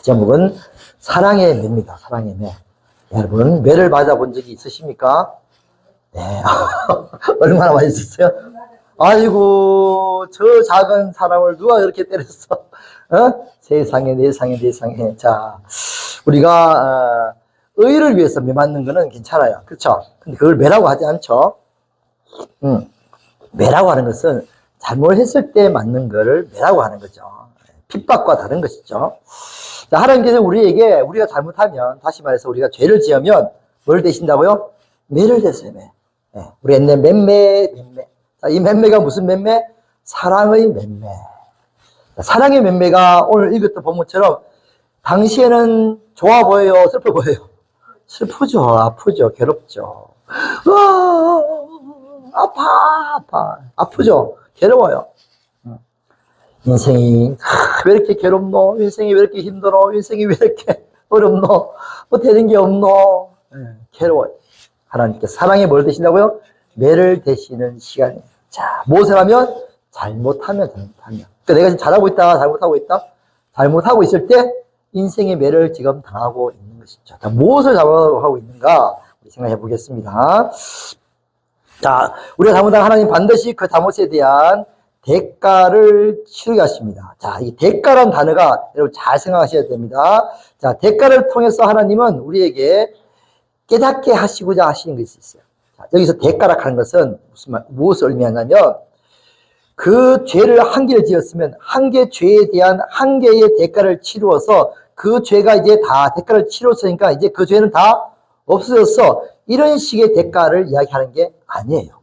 제목은 사랑의 매입니다. 사랑의 매. 여러분, 매를 맞아본 적이 있으십니까? 네. 얼마나 맛있었어요? 아이고, 저 작은 사람을 누가 이렇게 때렸어? 세상에, 세상에, 세상에. 자, 우리가, 의를 위해서 매 맞는 거는 괜찮아요. 그렇죠? 근데 그걸 매라고 하지 않죠? 매라고 하는 것은 잘못했을 때 맞는 거를 매라고 하는 거죠. 핍박과 다른 것이죠. 자, 하나님께서 우리에게, 우리가 잘못하면, 다시 말해서 우리가 죄를 지으면 뭘 대신다고요? 매를 대세요, 매. 네, 우리 옛날 맴매. 자, 이 맴매가 무슨 맴매? 사랑의 맴매. 자, 사랑의 맴매가 오늘 읽었던 본문처럼 당시에는 좋아 보여요? 슬퍼 보여요? 슬프죠. 아프죠. 괴롭죠. 아프죠. 괴로워요. 인생이 왜 이렇게 괴롭노? 인생이 왜 이렇게 힘들어? 인생이 왜 이렇게 어렵노? 뭐 되는 게 없노? 괴로워요. 하나님께 사랑에 뭘 대신다고요? 매를 대시는 시간이에요. 자, 무엇을 하면? 잘못하면. 그러니까 내가 지금 잘하고 있다, 잘못하고 있다? 잘못하고 있을 때 인생의 매를 지금 당하고 있는 것이죠. 자, 무엇을 잘못하고 있는가? 우리 생각해 보겠습니다. 자, 우리가 잘못한 하나님 반드시 그 잘못에 대한 대가를 치르게 하십니다. 자, 이 대가란 단어가 여러분 잘 생각하셔야 됩니다. 자, 대가를 통해서 하나님은 우리에게 깨닫게 하시고자 하시는 것이 있어요. 자, 여기서 대가라 하는 것은 무엇을 의미하냐면 그 죄를 한 개를 지었으면 한 개 죄에 대한 한 개의 대가를 치루어서 그 죄가 이제 다 대가를 치루었으니까 이제 그 죄는 다 없어졌어. 이런 식의 대가를 이야기하는 게 아니에요.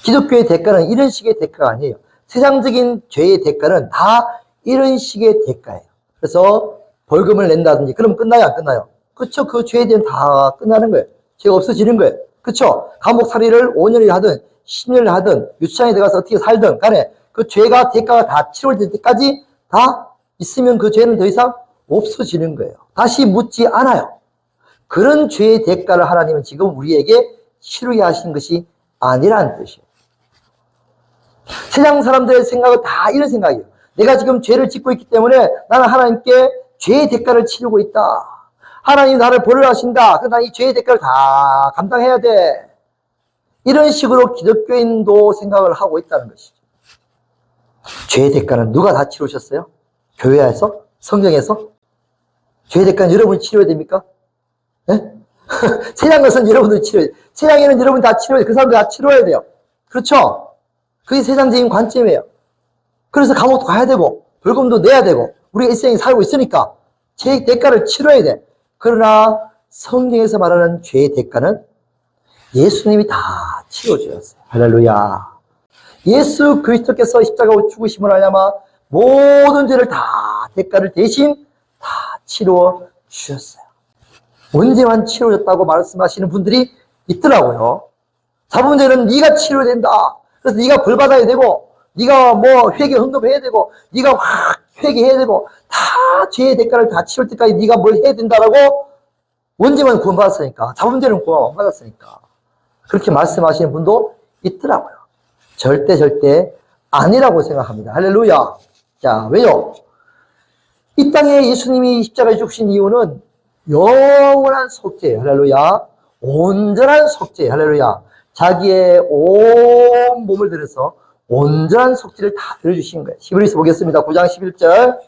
기독교의 대가는 이런 식의 대가가 아니에요. 세상적인 죄의 대가는 다 이런 식의 대가예요. 그래서 벌금을 낸다든지 그러면 끝나요, 안 끝나요? 그쵸? 그 죄에 대한 다 끝나는 거예요. 죄가 없어지는 거예요. 그쵸? 감옥살이를 5년을 하든 10년을 하든 유치장에 들어가서 어떻게 살든 간에 그 죄가 대가가 다 치러질 때까지 다 있으면 그 죄는 더 이상 없어지는 거예요. 다시 묻지 않아요. 그런 죄의 대가를 하나님은 지금 우리에게 치르게 하신 것이 아니라는 뜻이에요. 세상 사람들의 생각은 다 이런 생각이에요. 내가 지금 죄를 짓고 있기 때문에 나는 하나님께 죄의 대가를 치르고 있다. 하나님 나를 벌을 하신다. 그래서 나는 이 죄의 대가를 다 감당해야 돼. 이런 식으로 기독교인도 생각을 하고 있다는 것이죠. 죄의 대가는 누가 다 치르셨어요? 교회에서? 성경에서? 죄의 대가는 여러분이 치러야 됩니까? 네? 세상 것은 여러분들이 치러야 돼요. 세상에는 여러분 다 치러야 돼요. 그 사람들 다 치러야 돼요. 그렇죠? 그게 세상적인 관점이에요. 그래서 감옥도 가야 되고 벌금도 내야 되고 우리가 이 세상에 살고 있으니까 죄의 대가를 치러야 돼. 그러나 성경에서 말하는 죄의 대가는 예수님이 다 치러주셨어요. 할렐루야. 예수 그리스도께서 십자가로 죽으심을 알려마 모든 죄를 다 대가를 대신 다 치루어 주셨어요. 언제만 치러졌다고 말씀하시는 분들이 있더라고요. 잡은 죄는 네가 치료해야 된다. 그래서 네가 벌 받아야 되고 네가 뭐 회개 헌금해야 되고 네가 확 회개해야 되고 다 죄의 대가를 다 치를 때까지 네가 뭘 해야 된다라고 언제만 구원받았으니까 잡은 죄는 구원 안 받았으니까 그렇게 말씀하시는 분도 있더라고요. 절대 아니라고 생각합니다. 할렐루야. 자, 왜요? 이 땅에 예수님이 십자가에 죽으신 이유는 영원한 속죄, 할렐루야. 온전한 속죄, 할렐루야. 자기의 온 몸을 들여서 온전한 속죄를 다 들어주신 거예요. 히브리서 보겠습니다. 9장 11절.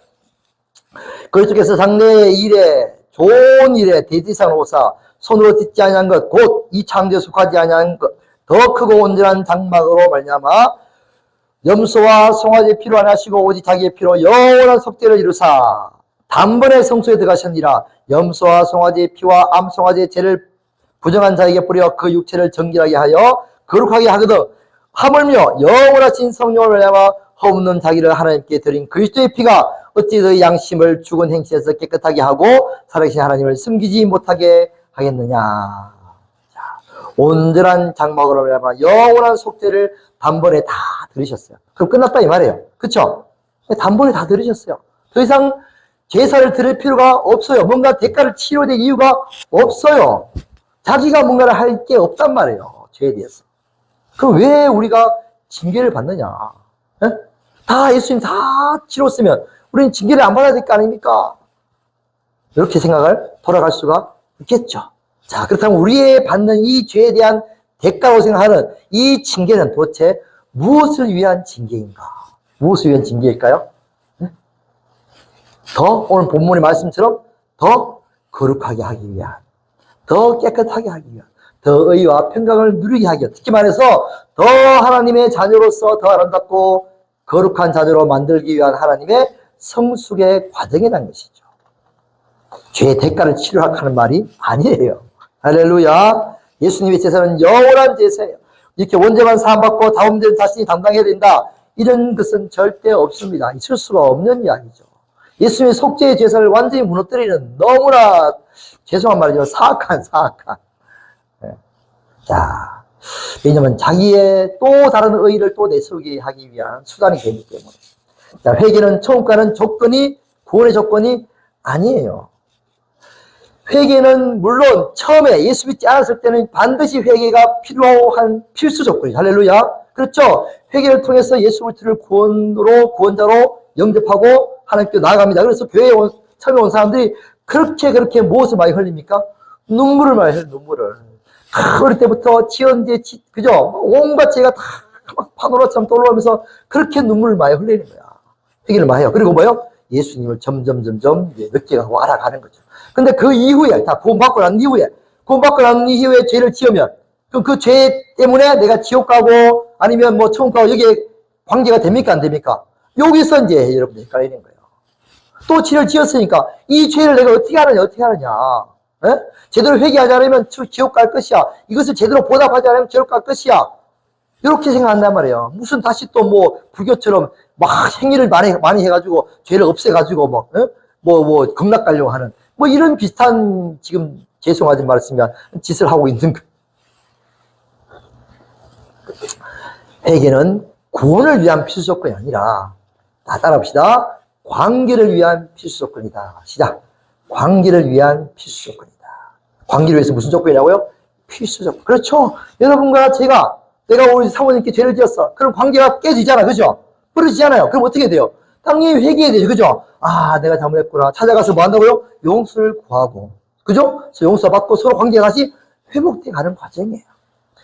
그리스도께서 장래의 일에 좋은 일에 대지상 오사 손으로 짓지 아니한 것 곧 이 창조에 속하지 아니한 것 더 크고 온전한 장막으로 말미암아 염소와 송아지의 피로 안 하시고 오직 자기의 피로 영원한 속죄를 이루사 단번에 성소에 들어가셨니라. 염소와 송아지의 피와 암송아지의 죄를 부정한 자에게 뿌려 그 육체를 정결하게 하여 거룩하게 하거든 하물며 영원하신 성령을 말미암아 허없는 자기를 하나님께 드린 그리스도의 피가 어찌 그 양심을 죽은 행실에서 깨끗하게 하고 살아계신 하나님을 숨기지 못하게 하겠느냐. 자, 온전한 장막으로 말미암아 영원한 속죄를 단번에 다 들으셨어요. 그럼 끝났다 이 말이에요. 그쵸? 단번에 다 들으셨어요. 더 이상 제사를 드릴 필요가 없어요. 뭔가 대가를 치러야 될 이유가 없어요. 자기가 뭔가를 할 게 없단 말이에요. 죄에 대해서. 그럼 왜 우리가 징계를 받느냐? 에? 다 예수님 다 치렀으면 우리는 징계를 안 받아야 될 거 아닙니까? 이렇게 생각을 돌아갈 수가 있겠죠. 자, 그렇다면 우리의 받는 이 죄에 대한 대가로 생각하는 이 징계는 도대체 무엇을 위한 징계인가? 무엇을 위한 징계일까요? 더 오늘 본문의 말씀처럼 더 거룩하게 하기 위한, 더 깨끗하게 하기 위한, 더 의와 평강을 누리게 하기 위한, 특히 말해서 더 하나님의 자녀로서 더 아름답고 거룩한 자녀로 만들기 위한 하나님의 성숙의 과정이라는 것이죠. 죄의 대가를 치르라는 말이 아니에요. 할렐루야. 예수님의 제사는 영원한 제사예요. 이렇게 원죄만 사함받고 다음 문제는 자신이 담당해야 된다, 이런 것은 절대 없습니다. 있을 수가 없는 이야기죠. 예수님의 속죄의 제사를 완전히 무너뜨리는 너무나 죄송한 말이죠. 사악한. 자, 왜냐하면 자기의 또 다른 의의를 또 내세우게 하기 위한 수단이 되기 때문에. 자, 회개는 처음과는 조건이, 구원의 조건이 아니에요. 회개는 물론 처음에 예수 믿지 않았을 때는 반드시 회개가 필요한 필수 조건이죠. 할렐루야. 그렇죠. 회개를 통해서 예수 그리스도를 구원자로 영접하고 하나님께 나아갑니다. 그래서 교회에 처음에 온 사람들이 그렇게 무엇을 많이 흘립니까? 눈물을 많이 흘려요. 눈물을. 어릴 때부터 지연제, 그죠? 온갖 죄가 다 막 파노라처럼 떠올라오면서 그렇게 눈물을 많이 흘리는 거야. 회개를 많이 해요. 그리고 뭐요? 예수님을 점점 늦게 가고 알아가는 거죠. 근데 그 이후에, 다 구원받고 난 이후에 죄를 지으면, 그럼 그 죄 때문에 내가 지옥 가고 아니면 뭐 천국 가고 여기에 관계가 됩니까? 안 됩니까? 여기서 이제 여러분들 헷갈리는 거예요. 또 죄를 지었으니까 이 죄를 내가 어떻게 하느냐. 에? 제대로 회개하지 않으면 지옥 갈 것이야. 이것을 제대로 보답하지 않으면 지옥 갈 것이야. 이렇게 생각한단 말이에요. 무슨 다시 또 뭐 불교처럼 막 행위를 많이 해가지고 죄를 없애가지고 뭐 극락 가려고 하는 뭐 이런 비슷한, 지금 죄송하지 말씀이면 짓을 하고 있는 거. 회개는 구원을 위한 필수 조건이 아니라, 다 따라합시다. 관계를 위한 필수 조건이다. 시작. 관계를 위한 필수 조건이다. 관계를 위해서 무슨 조건이라고요? 필수 조건. 그렇죠. 여러분과 내가 우리 사모님께 죄를 지었어. 그럼 관계가 깨지잖아. 그죠? 부러지잖아요. 그럼 어떻게 돼요? 당연히 회개해야 되죠. 그죠? 아, 내가 잘못했구나. 찾아가서 뭐 한다고요? 용서를 구하고. 그죠? 그래서 용서받고 서로 관계가 다시 회복돼 가는 과정이에요.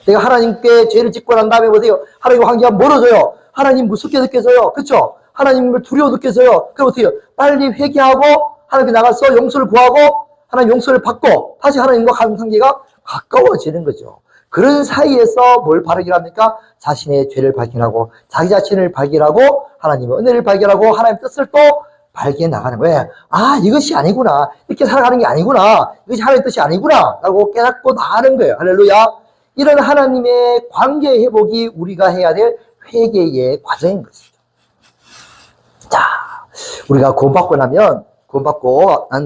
내가 하나님께 죄를 짓고 난 다음에 보세요. 하나님과 관계가 멀어져요. 하나님 무섭게 느껴져요. 그렇죠? 하나님을 두려워 느껴져요. 그럼 어떻게 해요? 빨리 회개하고 하나님께 나가서 용서를 구하고 하나님 용서를 받고 다시 하나님과 관계가 가까워지는 거죠. 그런 사이에서 뭘 발견합니까? 자신의 죄를 발견하고 자기 자신을 발견하고 하나님의 은혜를 발견하고 하나님의 뜻을 또 발견해 나가는 거예요. 아, 이것이 아니구나. 이렇게 살아가는 게 아니구나. 이것이 하나님의 뜻이 아니구나. 라고 깨닫고 나가는 거예요. 할렐루야. 이런 하나님의 관계 회복이 우리가 해야 될 회개의 과정인 것이죠. 자, 우리가 구원받고 난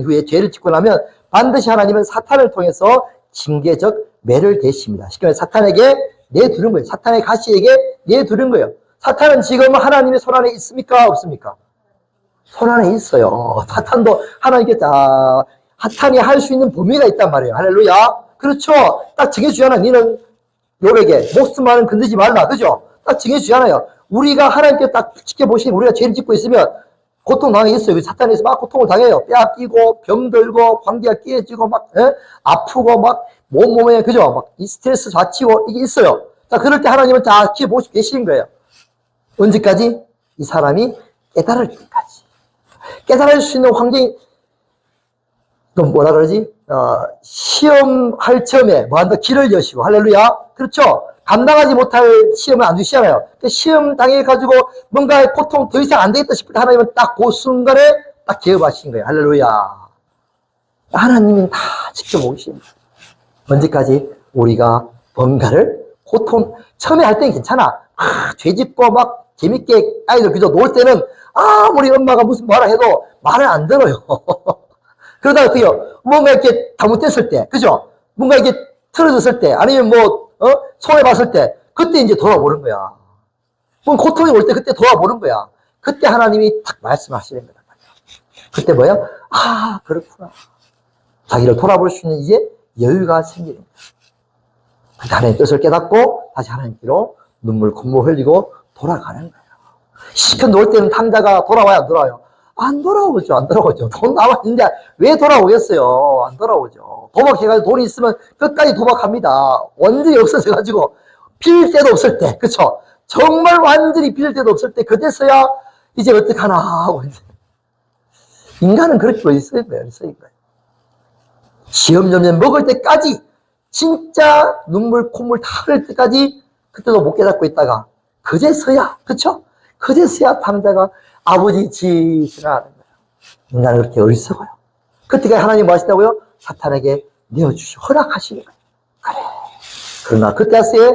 후에 죄를 짓고 나면 반드시 하나님은 사탄을 통해서 징계적 매를 대십니다. 쉽게 말해서 사탄에게 내두는 거예요. 사탄의 가시에게 내두는 거예요. 사탄은 지금 하나님의 손 안에 있습니까? 없습니까? 손 안에 있어요. 사탄도 하나님께 사탄이 할 수 있는 범위가 있단 말이에요. 할렐루야. 그렇죠. 딱 정해주잖아요. 너는 욥에게 목숨만은 건드지 말라. 그죠? 딱 정해주잖아요. 우리가 하나님께 딱 지켜보시니 우리가 죄를 짓고 있으면 고통 당해 있어요. 사탄에서 막 고통을 당해요. 뼈 끼고 병들고 관계가 깨지고 막 아프고 막 몸에 그죠? 막 이 스트레스 좌치고 이게 있어요. 자, 그럴 때 하나님은 다 지켜보시고 계시는 거예요. 언제까지? 이 사람이 깨달을 때까지. 깨달을 수 있는 환경이 뭐라 그러지? 시험할 점에 뭐 한다? 길을 여시고. 할렐루야. 그렇죠? 감당하지 못할 시험을 안 주시잖아요. 시험 당해가지고 뭔가 고통 더 이상 안 되겠다 싶을 때 하나님은 딱 그 순간에 딱 개업하신 거예요. 할렐루야. 하나님은 다 지켜보십니다. 언제까지? 우리가 뭔가를 고통, 처음에 할 때는 괜찮아. 죄 짓고 막 재밌게 아이들 그저 놀 때는 아무리 엄마가 무슨 뭐라 해도 말을 안 들어요. 그러다가 어떻게요? 뭔가 이렇게 잘못됐을 때, 그죠? 뭔가 이렇게 틀어졌을 때, 아니면 손해봤을 때, 그때 이제 돌아보는 거야. 고통이 올 때 그때 돌아보는 거야. 그때 하나님이 딱 말씀하시는 거란 말이야. 그때 뭐야? 아, 그렇구나. 자기를 돌아볼 수 있는 이제 여유가 생기는 거야. 그때 하나님의 뜻을 깨닫고 다시 하나님께로 눈물 콧물 흘리고 돌아가는 거예요. 시큰 놓을 때는 탕자가 돌아와야 안 돌아와요? 안 돌아오죠. 안 돌아오죠. 돈 남았는데 왜 돌아오겠어요? 안 돌아오죠. 도박해가지고 돈이 있으면 끝까지 도박합니다. 완전히 없어져가지고 빌 데도 없을 때, 그쵸? 정말 완전히 빌 데도 없을 때 그때서야 이제 어떡하나 하고 이제. 인간은 그렇게 어디 거예요. 시험점점 먹을 때까지 진짜 눈물 콧물 다 흘릴 때까지 그때도 못 깨닫고 있다가 그제서야, 그쵸? 그제서야 당자가 아버지 짓을 하는 거예요. 인간은 그렇게 어리석어요. 그때가 하나님 뭐 하시다고요? 사탄에게 내어주시고 허락하시는 거예요. 그래. 그러나 그때서야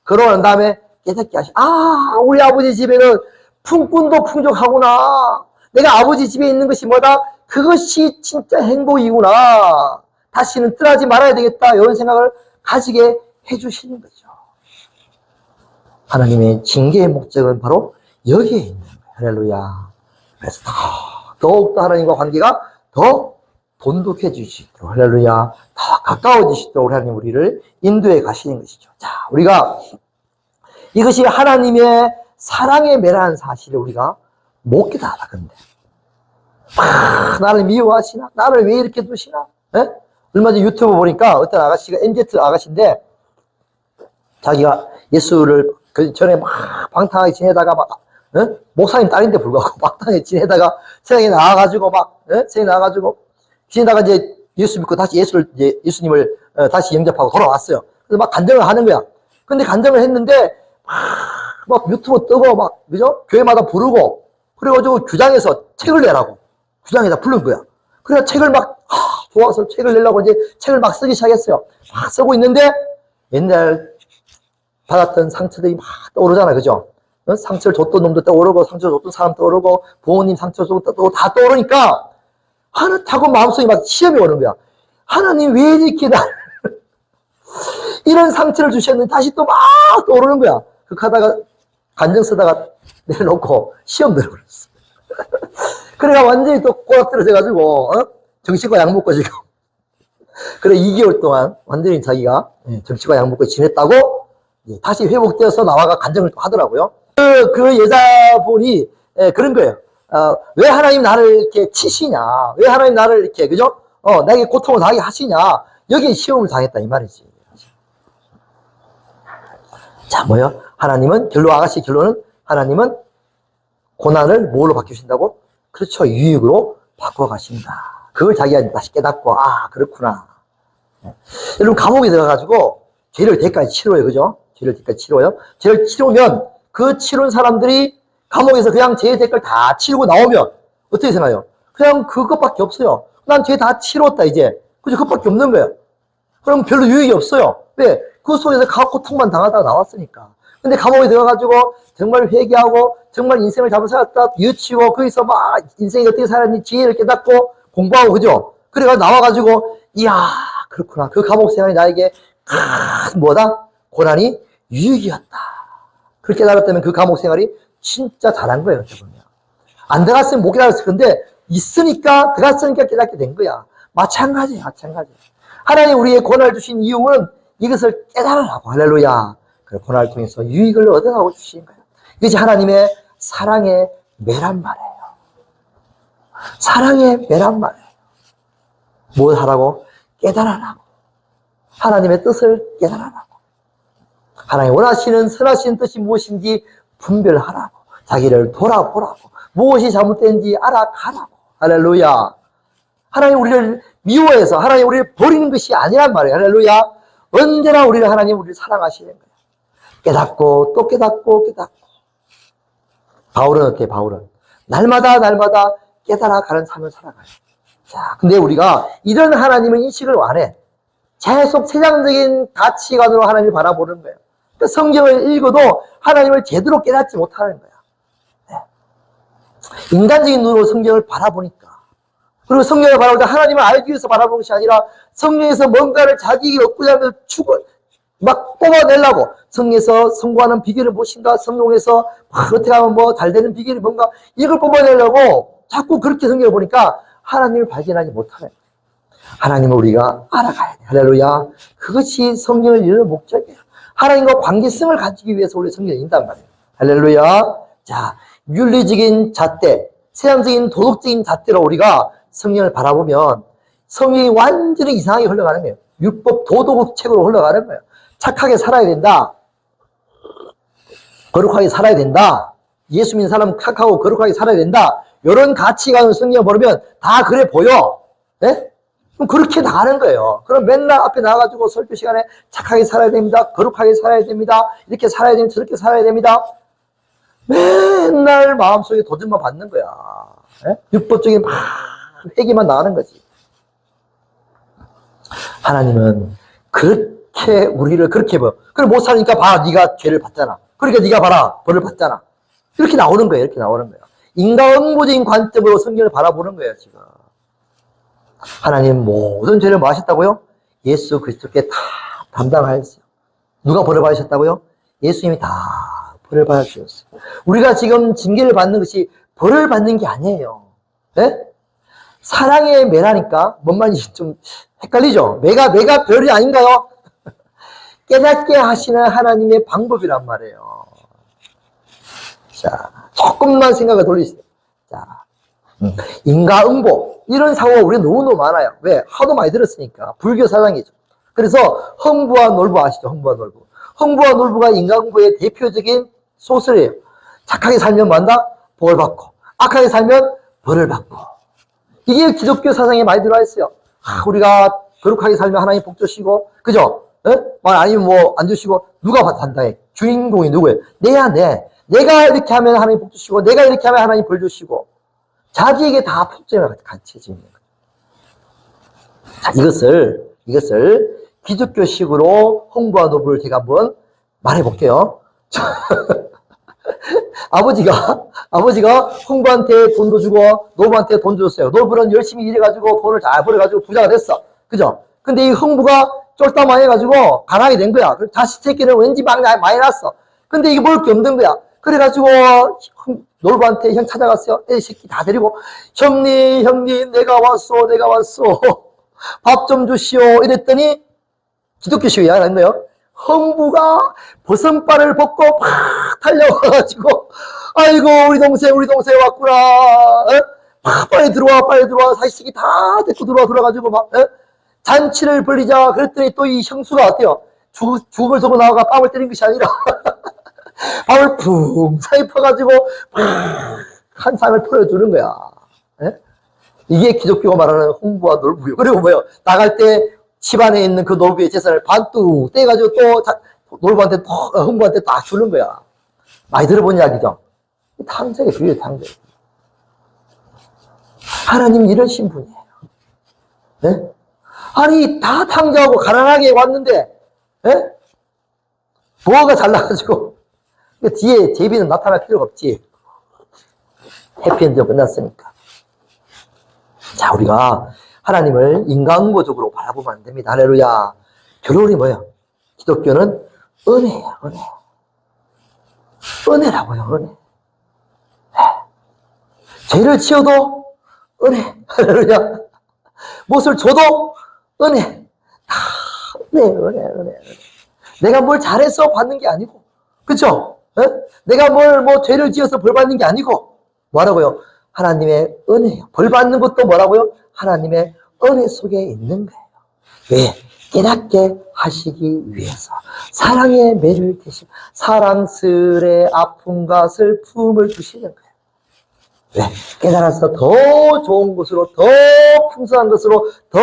그러고 난 다음에 깨닫게 하시. 아, 우리 아버지 집에는 품꾼도 풍족하구나. 내가 아버지 집에 있는 것이 뭐다? 그것이 진짜 행복이구나. 다시는 떠나지 말아야 되겠다. 이런 생각을 가지게 해주시는 거죠. 하나님의 징계의 목적은 바로 여기에 있는 거예요. 할렐루야. 그래서 더욱더 하나님과 관계가 더 돈독해지시도록, 할렐루야, 더 가까워지시도록 하나님 우리를 인도해 가시는 것이죠. 자, 우리가 이것이 하나님의 사랑의 매라는 사실을 우리가 못 깨달아. 근데 나를 미워하시나? 나를 왜 이렇게 두시나? 에? 얼마 전에 유튜브 보니까 어떤 아가씨가 MZ 아가씨인데 자기가 예수를 그 전에 막 방탕하게 지내다가 막 목사님 딸인데 불구하고 방탕하게 지내다가 세상에 나와가지고 막 세상에 나와가지고 지내다가 이제 예수 믿고 다시 예수님을 다시 영접하고 돌아왔어요. 그래서 막 간증을 하는 거야. 근데 간증을 했는데 막 유튜브 뜨고 막 그죠? 교회마다 부르고 그래가지고 규장에서 책을 내라고 규장에다 부른 거야. 그래서 책을 막 좋아서 책을 내려고 이제 책을 막 쓰기 시작했어요. 막 쓰고 있는데 옛날 받았던 상처들이 막 떠오르잖아, 그죠? 상처를 줬던 놈도 떠오르고 상처를 줬던 사람 떠오르고 부모님 상처를 줬던 다 떠오르니까 하나타고 마음속에 막 시험이 오는 거야. 하나님 왜 이렇게 나 이런 상처를 주셨는데 다시 또 막 떠오르는 거야. 그렇게 하다가 간증 쓰다가 내려놓고 시험 들어버렸어. 그래가 완전히 또 꼬락들어져가지고 정신과 약 먹고 지금 그래 2개월 동안 완전히 자기가 정신과 약 먹고 지냈다고 다시 회복되어서 나와가 간증을 또 하더라고요. 그 여자분이 그런 거예요. 왜 하나님 나를 이렇게 치시냐? 왜 하나님 나를 이렇게 그죠? 나에게 고통을 당하게 하시냐? 여기에 시험을 당했다 이 말이지. 자, 뭐요? 하나님은 아가씨 결론은 하나님은 고난을 뭘로 바뀌신다고? 그렇죠. 유익으로 바꿔 가신다. 그걸 자기가 다시 깨닫고 그렇구나. 여러분 감옥에 들어가가지고 죄를 대가에 치러요, 그죠? 죄를 대가에 치러요. 죄를 치르면 그 치른 사람들이 감옥에서 그냥 죄의 대가를 다 치르고 나오면 어떻게 생각해요? 그냥 그것밖에 없어요. 난 죄 다 치렀다 이제. 그죠? 그것밖에 없는 거예요. 그럼 별로 유익이 없어요. 왜? 그 속에서 고통만 당하다가 나왔으니까. 근데 감옥에 들어가가지고 정말 회개하고 정말 인생을 잘못 살았다 뉘우치고 거기서 막 인생이 어떻게 살았는지 지혜를 깨닫고 공부하고 그죠? 그래가지고 나와가지고 이야 그렇구나. 그 감옥 생활이 나에게 뭐다? 고난이 유익이었다. 그렇게 깨달았다면 그 감옥 생활이 진짜 잘한 거예요. 어떻게 보면. 안 들어갔으면 못 깨달았을 건데 있으니까 들어갔으니까 깨닫게 된 거야. 마찬가지야. 하나님 우리의 고난을 주신 이유는 이것을 깨달으라고. 할렐루야. 그 고난을 통해서 유익을 얻어가고 주신 거예요. 이것이 하나님의 사랑의 매란 말이에요. 사랑의 매란 말이에요. 뭘 하라고? 깨달으라고. 하나님의 뜻을 깨달으라고. 하나님 원하시는 선하신 뜻이 무엇인지 분별하라고. 자기를 돌아보라고. 무엇이 잘못된지 알아가라고. 할렐루야. 하나님 우리를 미워해서 하나님 우리를 버리는 것이 아니란 말이에요. 할렐루야. 언제나 하나님 우리를 사랑하시는 거예요. 깨닫고 또 깨닫고 바울은 어때? 바울은 날마다 깨달아가는 삶을 살아가요. 자, 근데 우리가 이런 하나님은 인식을 안 해. 계속 세상적인 가치관으로 하나님을 바라보는 거예요. 그러니까 성경을 읽어도 하나님을 제대로 깨닫지 못하는 거야. 네. 인간적인 눈으로 성경을 바라보니까. 그리고 성경을 바라볼 때 하나님을 알기 위해서 바라보는 것이 아니라 성경에서 뭔가를 자기에게 얻고자 하는 막 뽑아내려고 성경에서 성공하는 비결은 무엇인가? 성경에서 어떻게 하면 뭐 잘 되는 비결이 뭔가? 이걸 뽑아내려고 자꾸 그렇게 성경을 보니까 하나님을 발견하지 못하는 거예요. 하나님을 우리가 알아가야 돼. 할렐루야. 그것이 성경을 읽는 목적이에요. 하나님과 관계성을 가지기 위해서 우리 성경을 읽는단 말이에요. 할렐루야. 자, 윤리적인 잣대, 세상적인 도덕적인 잣대로 우리가 성경을 바라보면 성경이 완전히 이상하게 흘러가는 거예요. 율법 도덕 책으로 흘러가는 거예요. 착하게 살아야 된다. 거룩하게 살아야 된다. 예수 믿는 사람은 착하고 거룩하게 살아야 된다. 이런 가치관을 성경에 보면 다 그래 보여. 네? 그럼 그렇게 나가는 거예요. 그럼 맨날 앞에 나가가지고 설교 시간에 착하게 살아야 됩니다. 거룩하게 살아야 됩니다. 이렇게 살아야 됩니다. 저렇게 살아야 됩니다. 맨날 마음속에 도전만 받는 거야. 네? 율법적인 막 회개만 나가는 거지. 하나님은 그렇게 우리를 그렇게 봐요. 그럼 못 사니까 봐, 네가 죄를 받잖아. 그러니까 네가 봐라, 벌을 받잖아. 이렇게 나오는 거예요. 이렇게 나오는 거예요. 인과응보적인 관점으로 성경을 바라보는 거예요. 지금 하나님 모든 죄를 뭐 하셨다고요? 예수 그리스도께 다 담당하였어요. 누가 벌을 받으셨다고요? 예수님이 다 벌을 받으셨어요. 우리가 지금 징계를 받는 것이 벌을 받는 게 아니에요. 네? 사랑의 매라니까 뭔 말인지 좀 헷갈리죠? 매가 별이 아닌가요? 깨닫게 하시는 하나님의 방법이란 말이에요. 자, 조금만 생각을 돌리세요. 자, 인과응보 이런 사고가 우리가 너무너무 많아요. 왜? 하도 많이 들었으니까. 불교 사상이죠. 그래서 흥부와 놀부 아시죠? 흥부와 놀부. 흥부와 놀부가 인과응보의 대표적인 소설이에요. 착하게 살면 뭐한다? 복을 받고, 악하게 살면 벌을 받고. 이게 기독교 사상에 많이 들어와 있어요. 우리가 거룩하게 살면 하나님 복 주시고, 그죠? 아니면 뭐 안 주시고, 누가 받단다해? 주인공이 누구예요? 내가 이렇게 하면 하나님 복 주시고, 내가 이렇게 하면 하나님 벌 주시고, 자기에게 다 폭정을 같이 해주는 거예요. 자, 이것을 기독교식으로 홍보와 노부를 제가 한번 말해볼게요. 아버지가 홍부한테 돈도 주고 노부한테 돈도 줬어요. 노부는 열심히 일해가지고 돈을 잘 벌어가지고 부자가 됐어. 그죠? 근데 이 흥부가 쫄딱 많이 해가지고 가난하게 된 거야. 자식 새끼는 왠지 많이 났어. 근데 이게 먹을 게 없는 거야. 그래가지고 노부한테 형 찾아갔어요. 애 새끼 다 데리고 형님 내가 왔어. 밥 좀 주시오. 이랬더니 기독교식이야. 그랬나요? 흥부가 버선발을 벗고 팍 달려와가지고 아이고 우리 동생 왔구나. 빨리 들어와 자식이 다 데리고 들어와가지고 막 잔치를 벌리자. 그랬더니 또 이 형수가 어때요? 죽음을 서고 나와가 뺨을 때린 것이 아니라 밥을 푹 퍼가지고 한 상을 풀어주는 거야. 이게 기독교가 말하는 홍부와 놀부요. 그리고 뭐요? 나갈 때 집안에 있는 그 노부의 재산을 반뚝 떼가지고 또 흥부한테 딱 주는 거야. 많이 들어본 이야기죠? 탕자의 비유예요, 탕자. 하나님 이러신 분이에요. 네? 아니, 다 탕자하고 가난하게 왔는데, 뭐가 잘나가지고, 뒤에 제비는 나타날 필요가 없지. 해피엔드가 끝났으니까. 자, 우리가 하나님을 인간응보적으로 바라보면 안 됩니다. 할렐루야. 결론이 뭐예요? 기독교는 은혜예요, 은혜. 은혜라고요, 은혜. 죄를 지어도 은혜. 할렐루야. 무엇을 줘도 은혜. 다 은혜. 내가 뭘 잘해서 받는 게 아니고, 그쵸? 내가 죄를 지어서 벌 받는 게 아니고, 뭐라고요? 하나님의 은혜예요. 벌 받는 것도 뭐라고요? 하나님의 은혜 속에 있는 거예요. 왜? 깨닫게 하시기 위해서. 사랑의 매를 대신 사랑스레 아픔과 슬픔을 주시는 거예요. 왜? 깨달아서 더 좋은 것으로, 더 풍성한 것으로, 더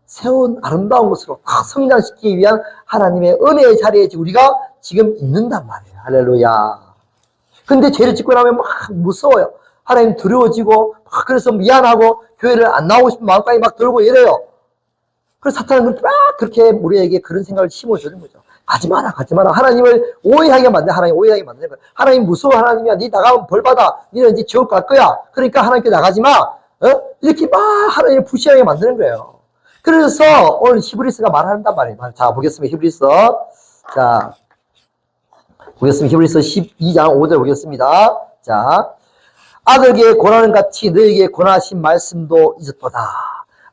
새로운 아름다운 것으로 다 성장시키기 위한 하나님의 은혜의 자리에 우리가 지금 있는단 말이에요. 할렐루야. 근데 죄를 짓고 나면 막 무서워요. 하나님 두려워지고 막 그래서 미안하고 교회를 안 나오고 싶은 마음까지 막 들고 이래요. 그래서 사탄은 막 그렇게 우리에게 그런 생각을 심어주는 거죠. 가지 마라. 하나님을 오해하게 만드는 거예요. 하나님 무서워. 하나님이야. 네 나가면 벌 받아. 너는 이제 지옥 갈 거야. 그러니까 하나님께 나가지 마. 이렇게 막 하나님을 부시하게 만드는 거예요. 그래서 오늘 히브리서가 말한단 말이에요. 자, 보겠습니다. 히브리서 12장 5절 보겠습니다. 자, 아들에게 고난을 같이 너에게 고난하신 말씀도 잊었도다.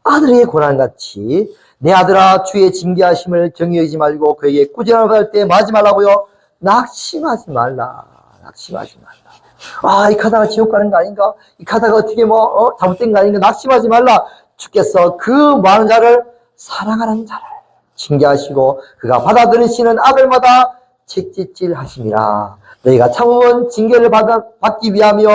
아들에게 고난을 같이 내 아들아 주의 징계하심을 경히 여기지 말고 그에게 꾸지람을 받을 때 맞지 말라고요. 낙심하지 말라. 아, 이 가다가 지옥 가는 거 아닌가? 이 가다가 어떻게 잘못된 거 아닌가? 낙심하지 말라. 주께서 그 많은 자를 사랑하는 자를 징계하시고 그가 받아들이시는 아들마다 책짓질 하심이라. 너희가 참으면 징계를 받기 위하며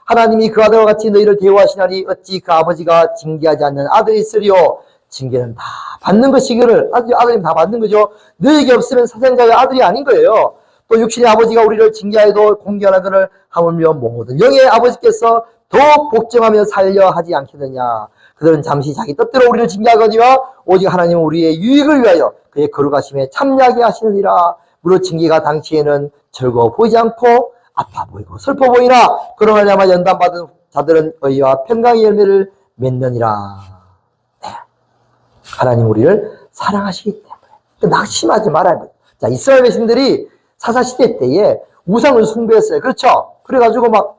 하나님이 그 아들과 같이 너희를 대우하시나니 어찌 그 아버지가 징계하지 않는 아들이 있으리요. 징계는 다 받는 것이기를. 아들이 다 받는 거죠. 너희에게 없으면 사생자의 아들이 아닌 거예요. 또 육신의 아버지가 우리를 징계하여도 공경하거늘 하물며 모든 영의 아버지께서 더욱 복종하며 살려 하지 않겠느냐. 그들은 잠시 자기 뜻대로 우리를 징계하거니와 오직 하나님은 우리의 유익을 위하여 그의 거룩하심에 참여하게 하시느니라. 무릇 징계가 당시에는 즐거워 보이지 않고 아파 보이고 슬퍼 보이나 그러하냐마 연단받은 자들은 의와 평강의 열매를 맺느니라. 네. 하나님 우리를 사랑하시기 때문에 낙심하지 말아야 돼요. 자, 이스라엘 백성들이 사사시대 때에 우상을 숭배했어요. 그렇죠? 그래가지고 막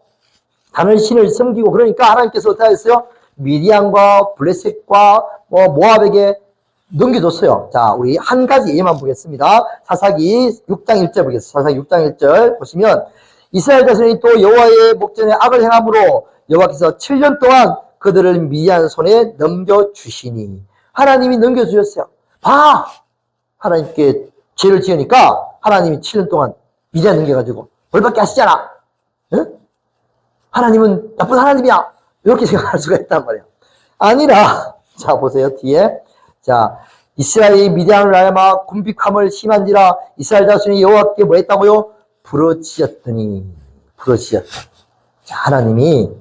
다른 신을 섬기고 그러니까 하나님께서 어떻게 했어요? 미디안과 블레셋과 모압에게 넘겨줬어요. 자, 우리 한 가지 예만 보겠습니다. 사사기 6장 1절 보겠습니다. 사사기 6장 1절 보시면 이스라엘 자손이 또 여호와의 목전에 악을 행함으로 여호와께서 7년 동안 그들을 미디안 손에 넘겨주시니. 하나님이 넘겨주셨어요. 봐! 하나님께 죄를 지으니까 하나님이 7년 동안 미디안 넘겨가지고 벌받게 하시잖아. 응? 하나님은 나쁜 하나님이야. 이렇게 생각할 수가 있단 말이에요. 아니라, 자, 보세요, 뒤에. 자, 이스라엘이 미디안을 말하마 군픽함을 심한지라 이스라엘 자손이 여호와께 뭐 했다고요? 부르짖었더니. 자, 하나님이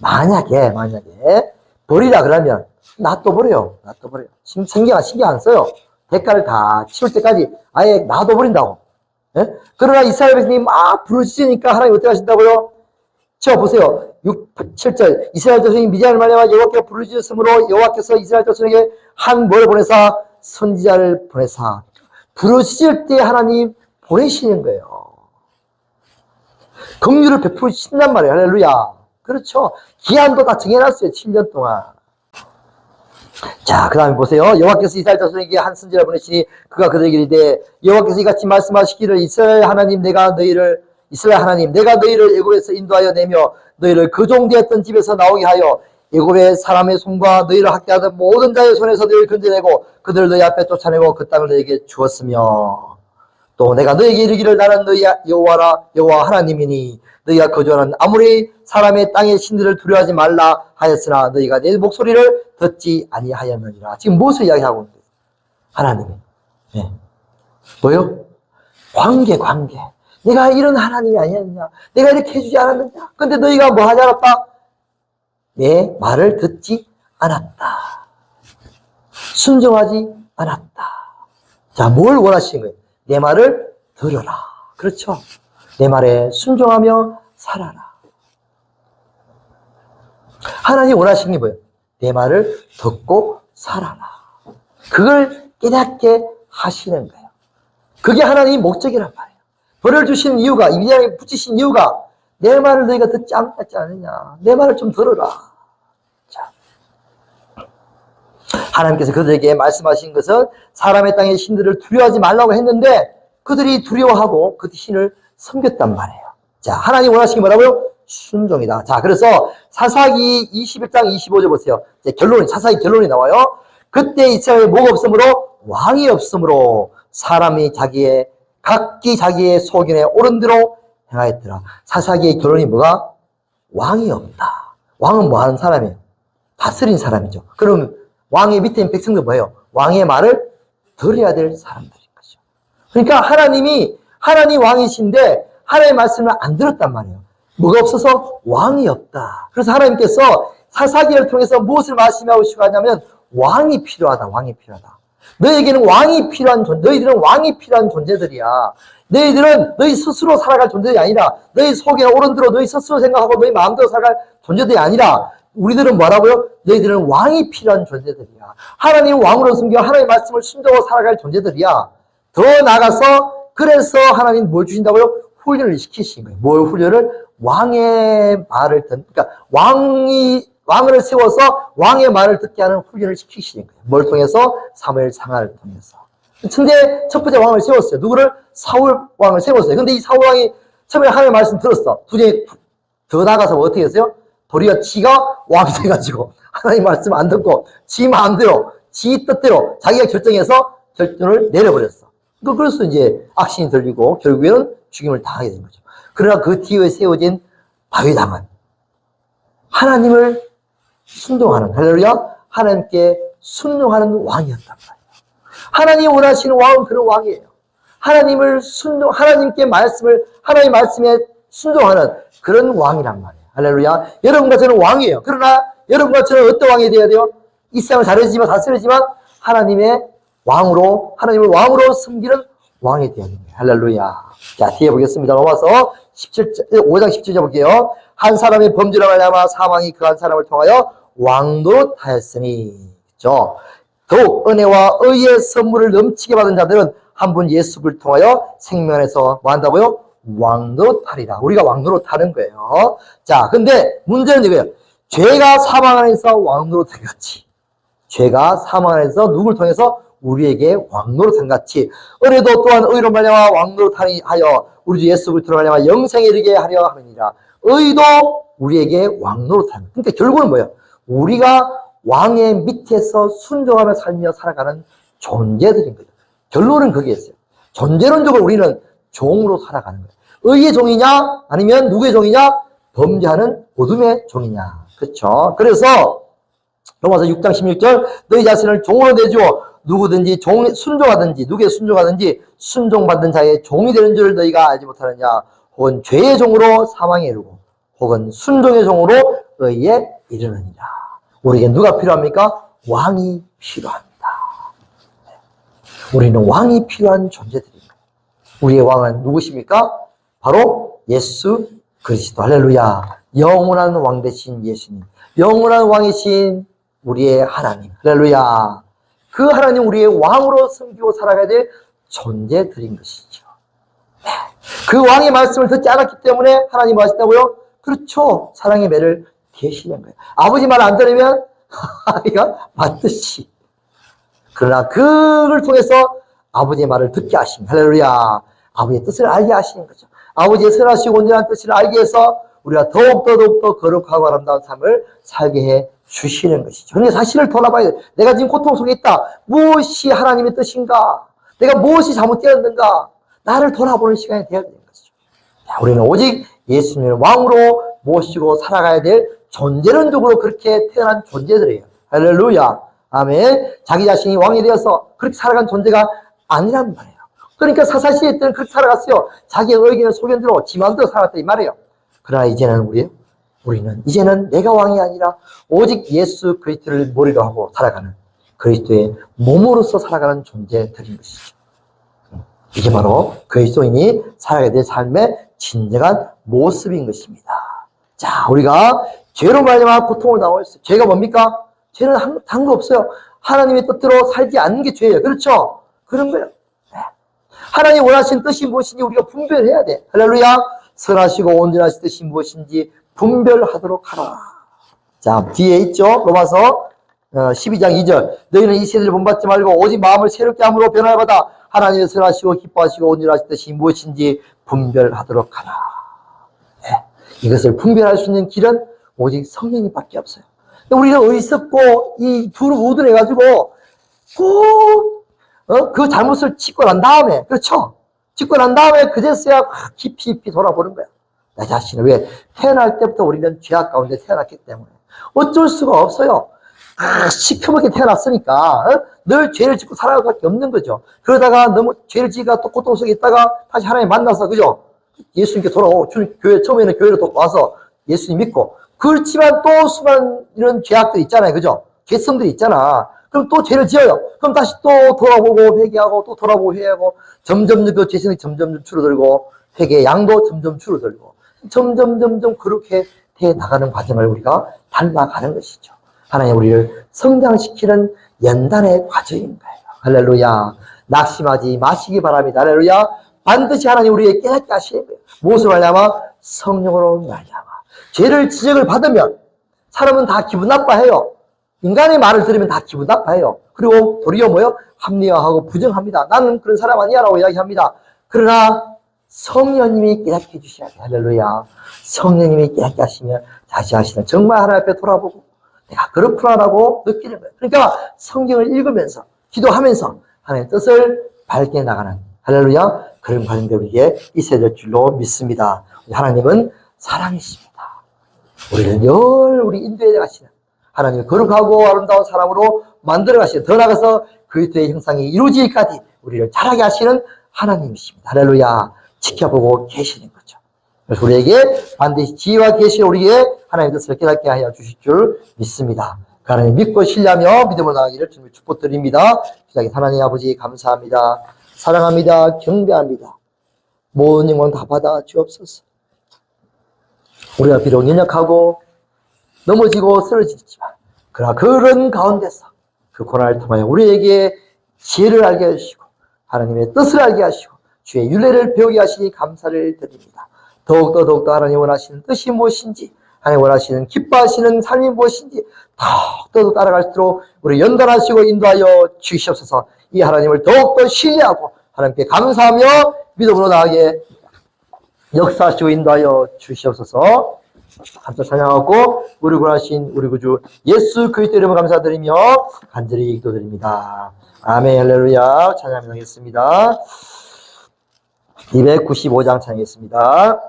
만약에 버리라 그러면 놔둬버려요. 신경 안 써요. 대가를 다 치울 때까지 아예 놔둬버린다고. 예? 그러나 이스라엘 백성이 막 부르짖으니까 하나님 어떻게 하신다고요? 저 보세요. 7절 이스라엘 자손이 미디안을 말하마 여호와께 부르짖었으므로 여호와께서 이스라엘 자손에게 한 뭘 보내사? 선지자를 보내사. 부르짖을 때 하나님 보내시는 거예요. 긍휼을 베푸신단 말이에요. 할렐루야. 그렇죠. 기한도 다 정해놨어요. 7년 동안. 자, 그 다음에 보세요. 여호와께서 이스라엘 자손에게 한 선지자를 보내시니 그가 그들에게 이르되 여호와께서 이같이 말씀하시기를 이스라엘 하나님 내가 너희를 애굽에서 인도하여 내며 너희를 그 종되었던 집에서 나오게 하여 애굽의 사람의 손과 너희를 학대하던 모든 자의 손에서 너희를 건져내고 그들을 너희 앞에 쫓아내고 그 땅을 너희에게 주었으며 또 내가 너희에게 이르기를 나는 너희 여호와 하나님이니 너희가 거주하는 아무리 사람의 땅의 신들을 두려워하지 말라 하였으나 너희가 내 목소리를 듣지 아니하였느니라. 지금 무엇을 이야기하고 있는 거예요? 하나님이. 네. 뭐요? 관계. 내가 이런 하나님이 아니었냐? 내가 이렇게 해주지 않았느냐? 근데 너희가 뭐 하지 않았다? 내 말을 듣지 않았다. 순종하지 않았다. 자, 뭘 원하시는 거예요? 내 말을 들어라. 그렇죠? 내 말에 순종하며 살아라. 하나님 원하시는 게 뭐예요? 내 말을 듣고 살아라. 그걸 깨닫게 하시는 거예요. 그게 하나님의 목적이란 말이에요. 벌을 주시는 이유가, 이 미디안에 붙이신 이유가 내 말을 너희가 듣지 않느냐. 내 말을 좀 들어라. 자, 하나님께서 그들에게 말씀하신 것은 사람의 땅의 신들을 두려워하지 말라고 했는데 그들이 두려워하고 그 신을 섬겼단 말이에요. 자, 하나님 원하시는 게 뭐라고요? 순종이다. 자, 그래서 사사기 21장 25절 보세요. 이제 사사기 결론이 나와요. 그때 이스라엘에 뭐가 없으므로? 왕이 없으므로 사람이 각기 자기의 소견에 옳은 대로 행하였더라. 사사기의 결론이 뭐가? 왕이 없다. 왕은 뭐 하는 사람이에요? 다스린 사람이죠. 그럼 왕의 밑에 있는 백성들 뭐예요? 왕의 말을 들어야 될 사람들인 거죠. 그러니까 하나님 왕이신데 하나님의 말씀을 안 들었단 말이에요. 뭐가 없어서? 왕이 없다. 그래서 하나님께서 사사기를 통해서 무엇을 말씀하고 하냐면 왕이 필요하다. 너희들은 왕이 필요한 존재들이야. 너희들은 너희 스스로 살아갈 존재들이 아니라 너희 속에 옳은 대로 너희 스스로 생각하고 너희 마음대로 살아갈 존재들이 아니라 우리들은 뭐라고요? 너희들은 왕이 필요한 존재들이야. 하나님 왕으로 섬겨 하나님의 말씀을 순종하고 살아갈 존재들이야. 더 나아가서 그래서 하나님 뭘 주신다고요? 훈련을 시키신 거예요. 뭘 훈련을? 왕의 말을 그러니까 왕을 세워서 왕의 말을 듣게 하는 훈련을 시키시는 거예요. 뭘 통해서? 사무엘 상하를 통해서. 근데 첫 번째 왕을 세웠어요. 누구를? 사울 왕을 세웠어요. 근데 이 사울 왕이 처음에 하나님의 말씀 들었어. 더 나가서 뭐 어떻게 했어요? 도리어 지가 왕이 돼가지고 하나님 말씀 안 듣고 지 마음대로 지 뜻대로 자기가 결정해서 결정을 내려버렸어. 그래서 이제 악신이 들리고 결국에는 죽임을 당하게 된 거죠. 그러나 그 뒤에 세워진 다윗왕은 하나님을 순종하는, 할렐루야, 하나님께 순종하는 왕이었단 말이에요. 하나님 원하시는 왕은 그런 왕이에요. 하나님을 하나님께 하나님 말씀에 순종하는 그런 왕이란 말이에요. 할렐루야. 여러분과 저는 왕이에요. 그러나 여러분과 저는 어떤 왕이 되어야 돼요? 이 세상을 다스리지만 하나님의 왕으로, 하나님을 왕으로 섬기는 왕이 되어야 됩니다. 할렐루야. 자, 뒤에 보겠습니다. 넘어서 5장 17절 볼게요. 한 사람의 범죄로 말미암아 사망이 그 한 사람을 통하여 왕노릇 하였으니. 그렇죠? 더욱 은혜와 의의 선물을 넘치게 받은 자들은 한 분 예수를 통하여 생명에서 뭐 한다고요? 왕노릇하리라. 우리가 왕노릇하는 거예요. 자, 근데 문제는 이거예요. 죄가 사망 안에서 왕노릇한 같이, 죄가 사망 안에서 누굴 통해서 우리에게 왕노릇한 같이, 은혜도 또한 의로 말미암아 왕노릇하니 하여 우리 주 예수 그리스도로 말미암아 영생에 이르게 하려 함이니라. 의도 우리에게 왕노릇하는. 그러니까 결국은 뭐예요? 우리가 왕의 밑에서 순종하며 살며 살아가는 존재들인 거예요. 결론은 거기였어요. 존재론적으로 우리는 종으로 살아가는 거예요. 의의 종이냐 아니면 누구의 종이냐? 범죄하는 어둠의 종이냐. 그렇죠? 그래서 로마서 6장 16절 너희 자신을 종으로 내주어 누구든지 순종하든지 누구에 순종하든지 순종받은 자의 종이 되는 줄 너희가 알지 못하느냐. 혹은 죄의 종으로 사망에 이르고 혹은 순종의 종으로 의에 이르느니라. 우리에게 누가 필요합니까? 왕이 필요합니다. 우리는 왕이 필요한 존재들입니다. 우리의 왕은 누구십니까? 바로 예수 그리스도. 할렐루야. 영원한 왕 되신 예수님, 영원한 왕이신 우리의 하나님. 할렐루야. 그 하나님 우리의 왕으로 섬기고 살아가야 될 존재들인 것이죠. 그 왕의 말씀을 듣지 않았기 때문에 하나님 뭐 하셨다고요? 그렇죠. 사랑의 매를 계시는 거예요. 아버지 말 안 들으면 아이가 맞듯이. 그러나 그를 통해서 아버지의 말을 듣게 하십니다. 할렐루야. 아버지의 뜻을 알게 하시는 거죠. 아버지의 선하시고 온전한 뜻을 알게 해서 우리가 더욱더 거룩하고 아름다운 삶을 살게 해 주시는 것이죠. 그런데 자신을 돌아봐야 돼. 내가 지금 고통 속에 있다. 무엇이 하나님의 뜻인가? 내가 무엇이 잘못되었는가? 나를 돌아보는 시간이 되어야 되는 것이죠. 우리는 오직 예수님을 왕으로 모시고 살아가야 될 존재론적으로 그렇게 태어난 존재들이에요. 할렐루야. 아멘. 자기 자신이 왕이 되어서 그렇게 살아간 존재가 아니란 말이에요. 그러니까 사사시대 때는 그렇게 살아갔어요. 자기의 의견을 소견대로 지 마음대로 살아갔다 이 말이에요. 그러나 이제는 우리는 이제는 내가 왕이 아니라 오직 예수 그리스도를 머리로 하고 살아가는 그리스도의 몸으로서 살아가는 존재들인 것이죠. 이게 바로 그리스도인이 살아가야 될 삶의 진정한 모습인 것입니다. 자, 우리가 죄로 말미암아 고통을 당하고 있어요. 죄가 뭡니까? 죄는 한 거 없어요. 하나님의 뜻대로 살지 않는 게 죄예요. 그렇죠? 그런 거예요. 네. 하나님 원하시는 뜻이 무엇인지 우리가 분별해야 돼. 할렐루야. 선하시고 온전하신 뜻이 무엇인지 분별하도록 하라. 자, 뒤에 있죠. 로마서 12장 2절. 너희는 이 세대를 본받지 말고 오직 마음을 새롭게 함으로 변화를 받아 하나님의 선하시고 기뻐하시고 온전하신 뜻이 무엇인지 분별하도록 하라. 네. 이것을 분별할 수 있는 길은 오직 성령님밖에 없어요. 우리가 어리석고 이 두루 우둔해가지고 꼭 그 잘못을 짓고 난 다음에, 그렇죠? 짓고 난 다음에 그제서야 깊이 돌아보는 거야. 나 자신을. 왜? 태어날 때부터 우리는 죄악 가운데 태어났기 때문에 어쩔 수가 없어요. 시커멓게 태어났으니까 늘 죄를 짓고 살아갈 수밖에 없는 거죠. 그러다가 너무 죄를 지가 또 고통 속에 있다가 다시 하나님 만나서, 그죠? 예수님께 돌아오고 교회 처음에는 교회로 또 와서 예수님 믿고. 그렇지만 또 수많은 이런 죄악들이 있잖아요. 그죠? 죄성들이 있잖아. 그럼 또 죄를 지어요. 그럼 다시 또 돌아보고 회개하고 또 돌아보고 회개하고 점점 그 죄성이 점점 줄어들고 회개의 양도 점점 줄어들고 점점 그렇게 돼 나가는 과정을 우리가 닮아가는 것이죠. 하나님 우리를 성장시키는 연단의 과정인 거예요. 할렐루야. 낙심하지 마시기 바랍니다. 할렐루야. 반드시 하나님 우리에게 깨닫게 하시는 거예요. 무엇을 말냐면 성령으로 말냐면 죄를 지적을 받으면 사람은 다 기분 나빠해요. 인간의 말을 들으면 다 기분 나빠해요. 그리고 도리어 뭐요? 합리화하고 부정합니다. 나는 그런 사람 아니야 라고 이야기합니다. 그러나 성령님이 깨닫게 해주셔야 돼. 할렐루야. 성령님이 깨닫게 하시면 다시 하시는 정말 하나님 앞에 돌아보고 내가 그렇구나라고 느끼는 거예요. 그러니까 성경을 읽으면서 기도하면서 하나님의 뜻을 밝게 나가는 할렐루야 그런 과정들이 우리에게 있어야 될 줄로 믿습니다. 하나님은 사랑이십니다. 우리를 늘 우리 인도해 가시는 하나님의 거룩하고 아름다운 사람으로 만들어 가시는 더 나아가서 그리스도의 형상이 이루어지기까지 우리를 자라게 하시는 하나님이십니다. 할렐루야 지켜보고 계시는 거죠. 그래서 우리에게 반드시 지혜와 계시를 우리에게 하나님의 뜻을 깨닫게 하여 주실 줄 믿습니다. 그 하나님 믿고 신뢰하며 믿음으로 나가기를 주님을 축복드립니다. 기도하기 하나님 아버지 감사합니다. 사랑합니다. 경배합니다. 모든 영광 다 받아 주옵소서. 우리가 비록 연약하고 넘어지고 쓰러지지만 그러나 그런 가운데서 그 고난을 통하여 우리에게 지혜를 알게 하시고 하나님의 뜻을 알게 하시고 주의 윤례를 배우게 하시니 감사를 드립니다. 더욱더 하나님 원하시는 뜻이 무엇인지 하나님 원하시는 기뻐하시는 삶이 무엇인지 더욱더 따라갈수록 우리 연단하시고 인도하여 주시옵소서. 이 하나님을 더욱더 신뢰하고 하나님께 감사하며 믿음으로 나아가게 역사하시고 인도하여 주시옵소서. 감사 찬양하고 우리 구하신 우리 구주 예수 그리스도 이름으로 감사드리며 간절히 기도드립니다. 아멘. 할렐루야. 찬양하겠습니다. 295장 찬양하겠습니다.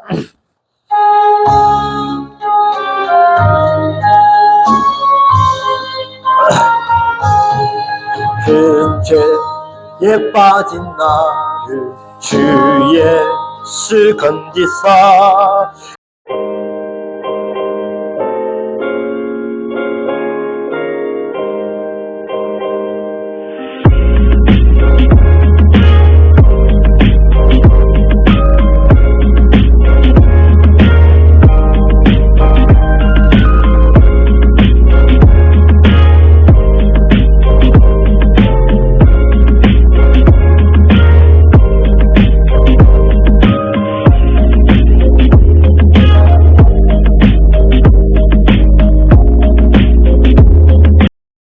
큰 죄에 빠진 나를 주의 수 건지사